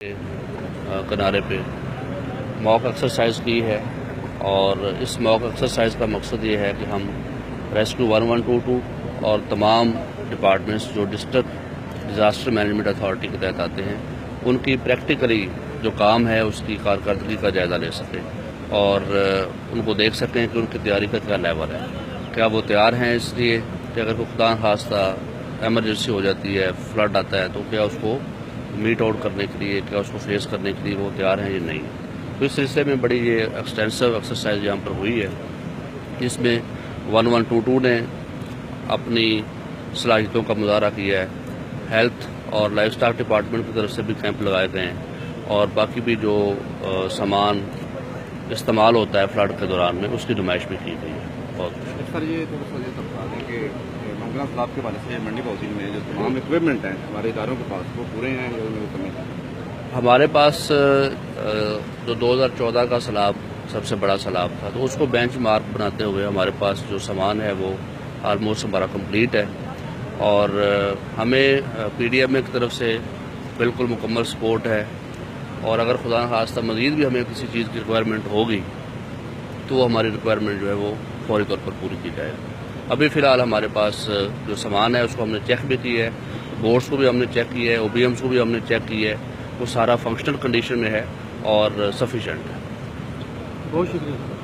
کنارے پہ موک ایکسرسائز کی ہے، اور اس موک ایکسرسائز کا مقصد یہ ہے کہ ہم ریسکیو 1122 اور تمام ڈپارٹمنٹس جو ڈسٹرکٹ ڈیزاسٹر مینجمنٹ اتھارٹی کے تحت آتے ہیں ان کی پریکٹیکلی جو کام ہے اس کی کارکردگی کا جائزہ لے سکیں اور ان کو دیکھ سکیں کہ ان کی تیاری کا کیا لیول ہے، کیا وہ تیار ہیں اس لیے کہ اگر کوئی خدا نخواستہ ایمرجنسی ہو جاتی ہے، فلڈ آتا ہے تو کیا اس کو میٹ آؤٹ کرنے کے لیے، کیا اس کو فیس کرنے کے لیے وہ تیار ہیں یا نہیں۔ تو اس سلسلے میں بڑی یہ ایکسٹینسو ایکسرسائز یہاں پر ہوئی ہے، جس میں 1122 نے اپنی صلاحیتوں کا مظاہرہ کیا ہے، ہیلتھ اور لائف اسٹاک ڈپارٹمنٹ کی طرف سے بھی کیمپ لگائے گئے ہیں، اور باقی بھی جو سامان استعمال ہوتا ہے فلڈ کے دوران میں اس کی نمائش بھی کی گئی ہے۔ بہت سر یہ تھوڑا سا یہ سب دیں کہ ممکنہ خلاف کے حوالے سے منڈی ہاؤسنگ میں جو تمام اکوپمنٹ ہیں ہمارے اداروں کے پاس وہ پورے ہیں یا ان میں کمی ہے؟ ہمارے پاس جو 2014 کا سیلاب سب سے بڑا سیلاب تھا تو اس کو بینچ مارک بناتے ہوئے ہمارے پاس جو سامان ہے وہ آلموسٹ ہمارا کمپلیٹ ہے، اور ہمیں پی ڈی ایم اے کی طرف سے بالکل مکمل سپورٹ ہے، اور اگر خدا نخواستہ مزید بھی ہمیں کسی چیز کی ریکوائرمنٹ ہوگی تو وہ ہماری ریکوائرمنٹ جو ہے وہ فوری طور پر پوری کی جائے۔ ابھی فی الحال ہمارے پاس جو سامان ہے اس کو ہم نے چیک بھی کی ہے، بورڈس کو بھی ہم نے چیک کی ہے، او بی ایمس کو بھی ہم نے چیک کی ہے، وہ سارا فنکشنل کنڈیشن میں ہے اور سفیشینٹ ہے۔ بہت شکریہ۔